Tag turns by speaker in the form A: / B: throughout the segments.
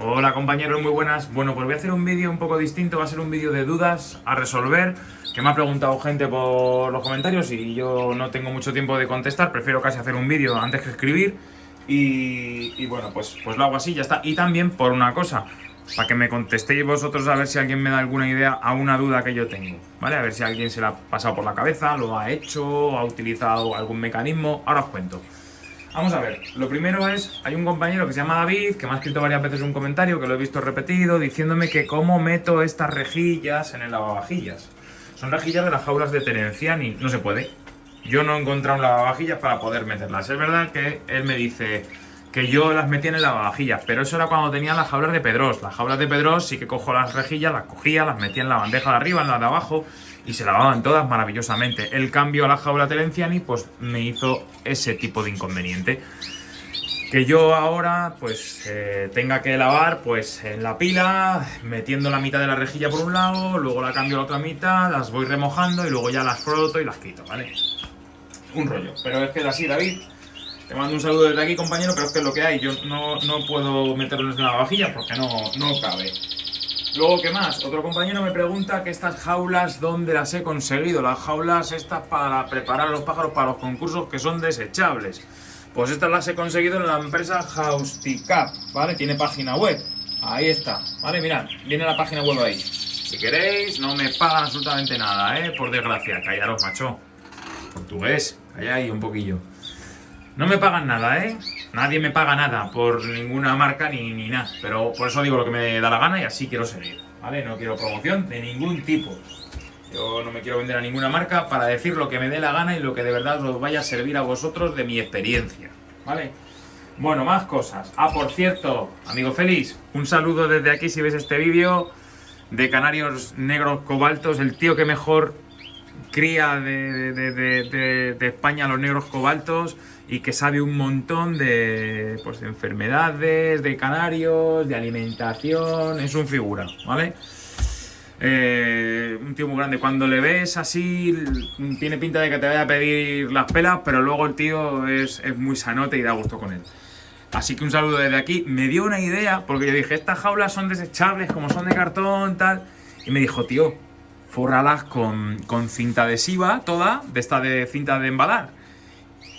A: Hola compañeros, muy buenas. Bueno, pues voy a hacer un vídeo un poco distinto, va a ser un vídeo de dudas a resolver, que me ha preguntado gente por los comentarios y yo no tengo mucho tiempo de contestar, prefiero casi hacer un vídeo antes que escribir y bueno, pues lo hago así, ya está. Y también por una cosa, para que me contestéis vosotros a ver si alguien me da alguna idea a una duda que yo tengo, ¿vale? A ver si alguien se la ha pasado por la cabeza, lo ha hecho, ha utilizado algún mecanismo, ahora os cuento. Vamos a ver, lo primero es, hay un compañero que se llama David, que me ha escrito varias veces un comentario, que lo he visto repetido, diciéndome que cómo meto estas rejillas en el lavavajillas. Son rejillas de las jaulas de Terenciani, no se puede. Yo no he encontrado un lavavajillas para poder meterlas. Es verdad que él me dice que yo las metí en el lavavajillas, pero eso era cuando tenía las jaulas de Pedros. Las jaulas de Pedros sí que cojo las rejillas, las cogía, las metía en la bandeja de arriba, en la de abajo, y se lavaban todas maravillosamente. El cambio a la jaula Terenciani pues me hizo ese tipo de inconveniente. Que yo ahora pues tenga que lavar pues en la pila, metiendo la mitad de la rejilla por un lado, luego la cambio a la otra mitad, las voy remojando y luego ya las froto y las quito, ¿vale? Un rollo. Pero es que es así, David. Te mando un saludo desde aquí, compañero, pero es que es lo que hay. Yo no puedo meterlos en la vajilla porque no cabe. Luego, ¿qué más? Otro compañero me pregunta que estas jaulas, ¿dónde las he conseguido? Las jaulas estas para preparar a los pájaros para los concursos que son desechables. Pues estas las he conseguido en la empresa Housticap, ¿vale? Tiene página web. Ahí está, ¿vale? Mirad, viene la página web ahí. Si queréis, no me pagan absolutamente nada, ¿eh? Por desgracia, callaros, macho. Portugués, calláis un poquillo. No me pagan nada, ¿eh? Nadie me paga nada por ninguna marca ni nada. Pero por eso digo lo que me da la gana y así quiero seguir, ¿vale? No quiero promoción de ningún tipo. Yo no me quiero vender a ninguna marca para decir lo que me dé la gana y lo que de verdad os vaya a servir a vosotros de mi experiencia, ¿vale? Bueno, más cosas. Ah, por cierto, amigo Félix, un saludo desde aquí si ves este vídeo de canarios negros cobaltos, el tío que mejor cría de España los negros cobaltos y que sabe un montón pues, de enfermedades, de canarios, de alimentación, es un figura, ¿vale? Un tío muy grande, cuando le ves así tiene pinta de que te vaya a pedir las pelas, pero luego el tío es muy sanote y da gusto con él. Así que un saludo desde aquí. Me dio una idea, porque yo dije, estas jaulas son desechables, como son de cartón, tal, y me dijo, tío, fórralas con cinta adhesiva, toda, de esta de cinta de embalar.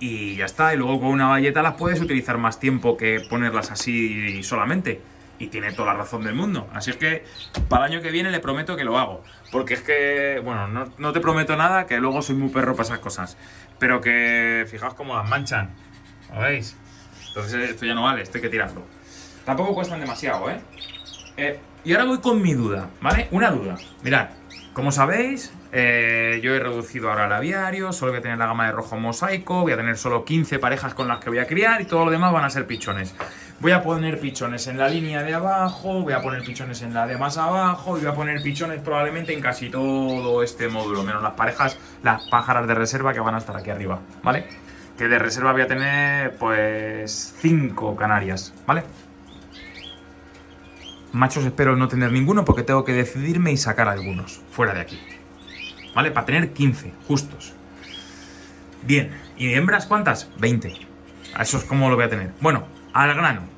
A: Y ya está, y luego con una bayeta las puedes utilizar más tiempo que ponerlas así solamente. Y tiene toda la razón del mundo. Así es que para el año que viene le prometo que lo hago. Porque es que, bueno, no te prometo nada, que luego soy muy perro para esas cosas. Pero que fijaos cómo las manchan. ¿Lo veis? Entonces esto ya no vale, esto hay que tirarlo. Tampoco cuestan demasiado, ¿eh? Y ahora voy con mi duda, ¿vale? Una duda. Mirad, como sabéis, yo he reducido ahora el aviario, solo voy a tener la gama de rojo mosaico, voy a tener solo 15 parejas con las que voy a criar y todo lo demás van a ser pichones. Voy a poner pichones en la línea de abajo, voy a poner pichones en la de más abajo y voy a poner pichones probablemente en casi todo este módulo, menos las parejas, las pájaras de reserva que van a estar aquí arriba, ¿vale? Que de reserva voy a tener, pues, 5 canarias, ¿vale? Machos espero no tener ninguno porque tengo que decidirme y sacar algunos fuera de aquí, ¿vale? Para tener 15, justos. Bien, ¿y hembras cuántas? 20. A eso es como lo voy a tener. Bueno, al grano.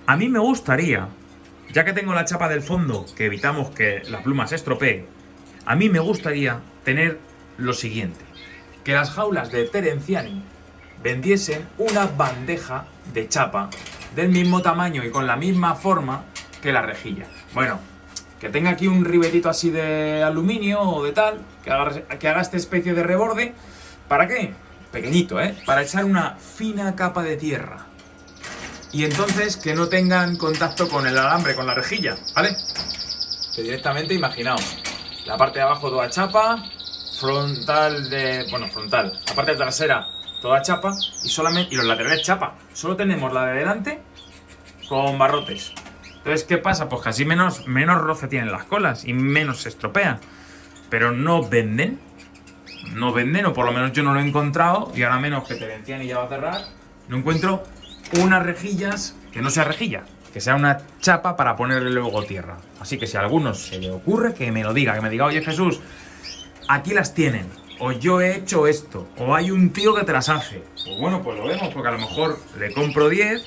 A: A mí me gustaría, ya que tengo la chapa del fondo, que evitamos que la pluma se estropee, a mí me gustaría tener lo siguiente. Que las jaulas de Terenciani vendiesen una bandeja de chapa del mismo tamaño y con la misma forma que la rejilla. Bueno, que tenga aquí un ribetito así de aluminio o de tal, que haga esta especie de reborde. ¿Para qué? Pequeñito, ¿eh? Para echar una fina capa de tierra. Y entonces que no tengan contacto con el alambre, con la rejilla, ¿vale? Que directamente, imaginaos, la parte de abajo toda chapa, frontal, la parte trasera toda chapa y los laterales chapa. Solo tenemos la de delante con barrotes. Entonces, ¿qué pasa? Pues que así menos roce tienen las colas y menos se estropean. Pero no venden, o por lo menos yo no lo he encontrado, y ahora menos que Terenciani ya va a cerrar, no encuentro unas rejillas que no sea rejilla, que sea una chapa para ponerle luego tierra. Así que si a alguno se le ocurre, que me lo diga, que me diga, oye Jesús, aquí las tienen, o yo he hecho esto, o hay un tío que te las hace. Pues bueno, pues lo vemos, porque a lo mejor le compro 10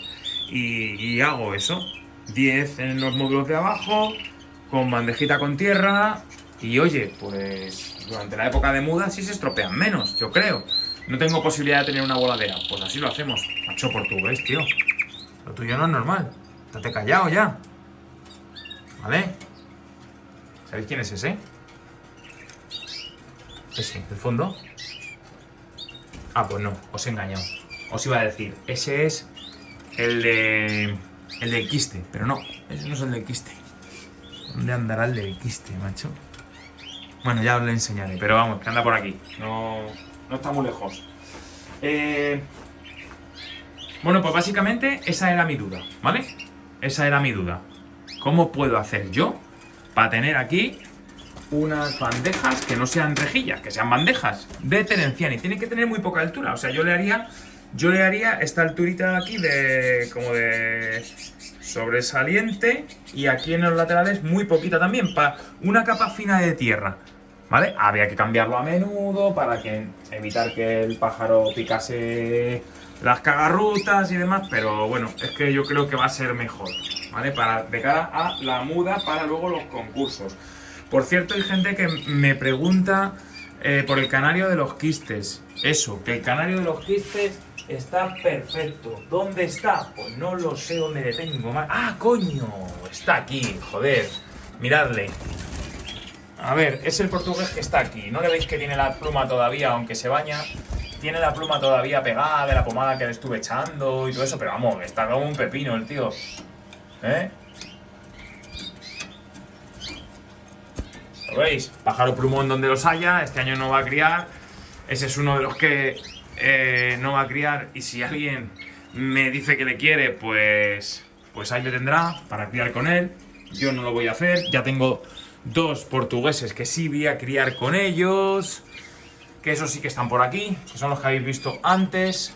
A: y hago eso. 10 en los módulos de abajo, con bandejita con tierra. Y oye, pues durante la época de muda sí se estropean menos, yo creo. No tengo posibilidad de tener una voladera. Pues así lo hacemos. Macho portugués, tío. Lo tuyo no es normal. Estate callado ya. ¿Vale? ¿Sabéis quién es ese? Ese, el fondo. Ah, pues no, os he engañado. Os iba a decir, ese es el del quiste, pero no, ese no es el del quiste. ¿Dónde andará el del quiste, macho? Bueno, ya os lo enseñaré, pero vamos, que anda por aquí. No está muy lejos. Bueno, pues básicamente esa era mi duda, ¿vale? Esa era mi duda. ¿Cómo puedo hacer yo para tener aquí unas bandejas que no sean rejillas, que sean bandejas de Terenciani? Tiene que tener muy poca altura, o sea, yo le haría esta alturita de aquí de como de sobresaliente, y aquí en los laterales muy poquita también, para una capa fina de tierra, ¿vale? Habría que cambiarlo a menudo para evitar que el pájaro picase las cagarrutas y demás, pero bueno, es que yo creo que va a ser mejor, ¿vale? De cara a la muda para luego los concursos. Por cierto, hay gente que me pregunta por el canario de los quistes. Eso, que el canario de los quistes está perfecto. ¿Dónde está? Pues no lo sé dónde le tengo más. ¡Ah, coño! Está aquí, joder. Miradle. A ver, es el portugués que está aquí. ¿No le veis que tiene la pluma todavía, aunque se baña? Tiene la pluma todavía pegada de la pomada que le estuve echando y todo eso, pero vamos, está como un pepino el tío. ¿Eh? ¿Lo veis? Pájaro plumón donde los haya. Este año no va a criar. Ese es uno de los que no va a criar. Y si alguien me dice que le quiere, pues ahí le tendrá para criar con él. Yo no lo voy a hacer. Ya tengo 2 portugueses que sí voy a criar con ellos. Que esos sí que están por aquí. Que son los que habéis visto antes.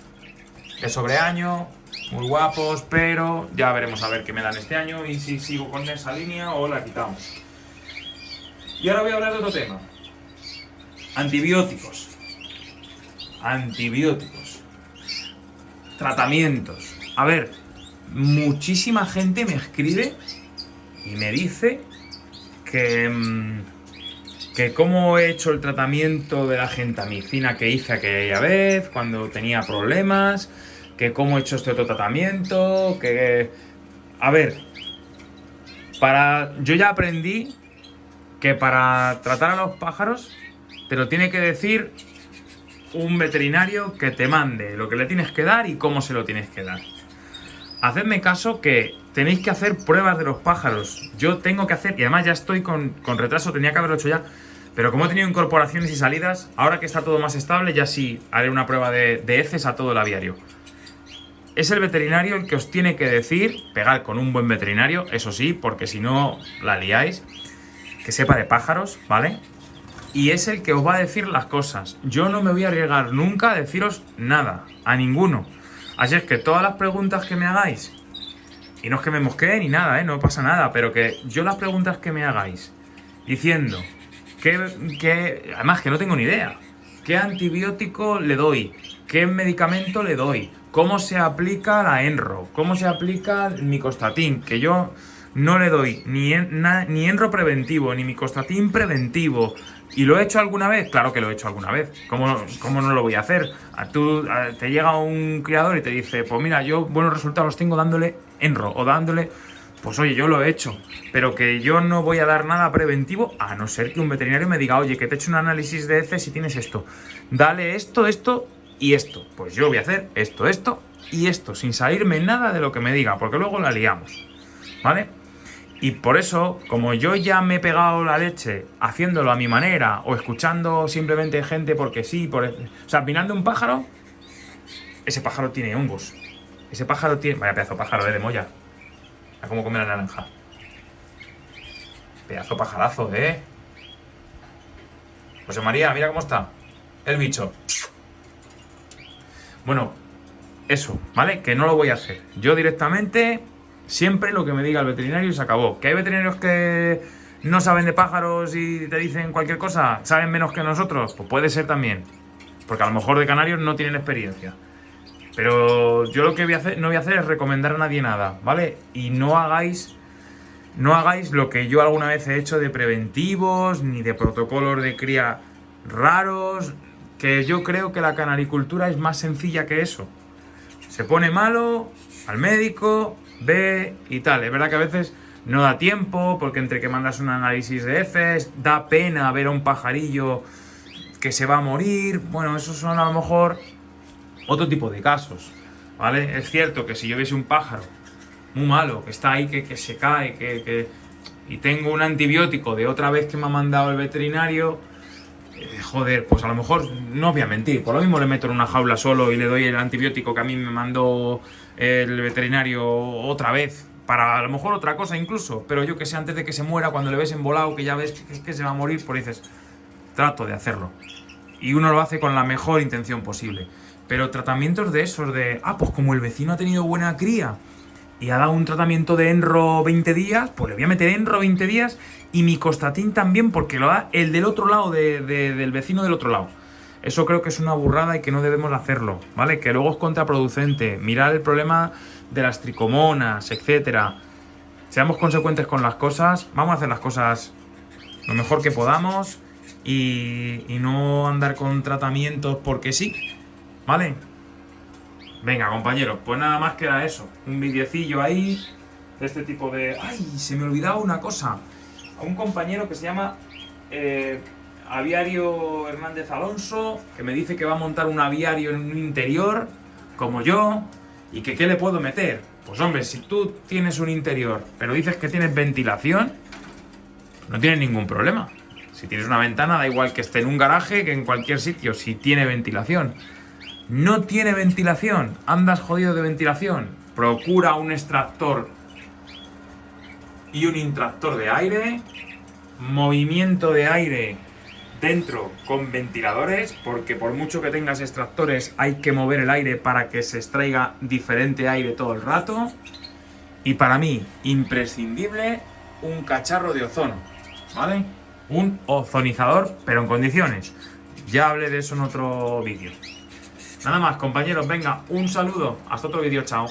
A: De sobreaño. Muy guapos, pero ya veremos a ver qué me dan este año. Y si sigo con esa línea o la quitamos. Y ahora voy a hablar de otro tema. Antibióticos. Antibióticos. Tratamientos. A ver, muchísima gente me escribe y me dice que cómo he hecho el tratamiento de la gentamicina que hice aquella vez, cuando tenía problemas, que cómo he hecho este otro tratamiento, que... A ver, yo ya aprendí que para tratar a los pájaros te lo tiene que decir un veterinario que te mande lo que le tienes que dar y cómo se lo tienes que dar. Hacedme caso que tenéis que hacer pruebas de los pájaros. Yo tengo que hacer, y además ya estoy con retraso, tenía que haberlo hecho ya, pero como he tenido incorporaciones y salidas, ahora que está todo más estable, ya sí haré una prueba de heces a todo el aviario. Es el veterinario el que os tiene que decir, pegar con un buen veterinario, eso sí, porque si no la liáis, que sepa de pájaros, ¿vale? Y es el que os va a decir las cosas. Yo no me voy a arriesgar nunca a deciros nada, a ninguno. Así es que todas las preguntas que me hagáis, y no es que me mosquee ni nada, no pasa nada, pero que yo las preguntas que me hagáis, diciendo que además que no tengo ni idea, qué antibiótico le doy, qué medicamento le doy, cómo se aplica la Enro, cómo se aplica el micostatín, que yo no le doy ni Enro preventivo, ni micostatín preventivo. ¿Y lo he hecho alguna vez? Claro que lo he hecho alguna vez. ¿Cómo no lo voy a hacer? Te llega un criador y te dice, pues mira, yo buenos resultados tengo dándole Enro o dándole... Pues oye, yo lo he hecho, pero que yo no voy a dar nada preventivo, a no ser que un veterinario me diga, oye, que te he hecho un análisis de heces y tienes esto. Dale esto, esto y esto. Pues yo voy a hacer esto, esto y esto, sin salirme nada de lo que me diga, porque luego la liamos, ¿vale? Y por eso, como yo ya me he pegado la leche haciéndolo a mi manera o escuchando simplemente gente porque sí, o sea, al final de un pájaro, ese pájaro tiene hongos. Ese pájaro tiene... Vaya pedazo de pájaro, de molla. A cómo come la naranja. Pedazo pajarazo, José María, mira cómo está el bicho. Bueno, eso, ¿vale? Que no lo voy a hacer. Yo directamente... Siempre lo que me diga el veterinario y se acabó. ¿Que hay veterinarios que no saben de pájaros y te dicen cualquier cosa? ¿Saben menos que nosotros? Pues puede ser también. Porque a lo mejor de canarios no tienen experiencia. Pero yo lo que no voy a hacer es recomendar a nadie nada, ¿vale? Y no hagáis lo que yo alguna vez he hecho de preventivos, ni de protocolos de cría raros, que yo creo que la canaricultura es más sencilla que eso. Se pone malo, al médico, ve y tal. Es verdad que a veces no da tiempo, porque entre que mandas un análisis de heces, da pena ver a un pajarillo que se va a morir. Bueno, esos son a lo mejor otro tipo de casos, ¿vale? Es cierto que si yo viese un pájaro muy malo, que está ahí, que se cae, y tengo un antibiótico de otra vez que me ha mandado el veterinario, joder, pues a lo mejor no voy a mentir, por lo mismo le meto en una jaula solo y le doy el antibiótico que a mí me mandó el veterinario otra vez, para a lo mejor otra cosa incluso, pero yo que sé, antes de que se muera, cuando le ves embolado, que ya ves que se va a morir, pues dices, trato de hacerlo. Y uno lo hace con la mejor intención posible. Pero tratamientos de esos, pues como el vecino ha tenido buena cría y ha dado un tratamiento de Enro 20 días, pues le voy a meter Enro 20 días y Micostatin también, porque lo da el del otro lado, del vecino del otro lado. Eso creo que es una burrada y que no debemos hacerlo, ¿vale? Que luego es contraproducente. Mirad el problema de las tricomonas, etcétera. Seamos consecuentes con las cosas, vamos a hacer las cosas lo mejor que podamos y no andar con tratamientos porque sí, ¿vale? Venga, compañeros, pues nada más queda eso. Un videocillo ahí de este tipo de... ¡Ay! Se me olvidaba una cosa. A un compañero que se llama Aviario Hernández Alonso, que me dice que va a montar un aviario en un interior, como yo, y que ¿qué le puedo meter? Pues hombre, si tú tienes un interior, pero dices que tienes ventilación, no tienes ningún problema. Si tienes una ventana, da igual que esté en un garaje que en cualquier sitio, si tiene ventilación. No tiene ventilación, andas jodido de ventilación, procura un extractor y un intractor de aire, movimiento de aire dentro con ventiladores, porque por mucho que tengas extractores hay que mover el aire para que se extraiga diferente aire todo el rato. Y para mí, imprescindible, un cacharro de ozono, ¿vale? Un ozonizador, pero en condiciones. Ya hablé de eso en otro vídeo. Nada más, compañeros, venga, un saludo. Hasta otro vídeo, chao.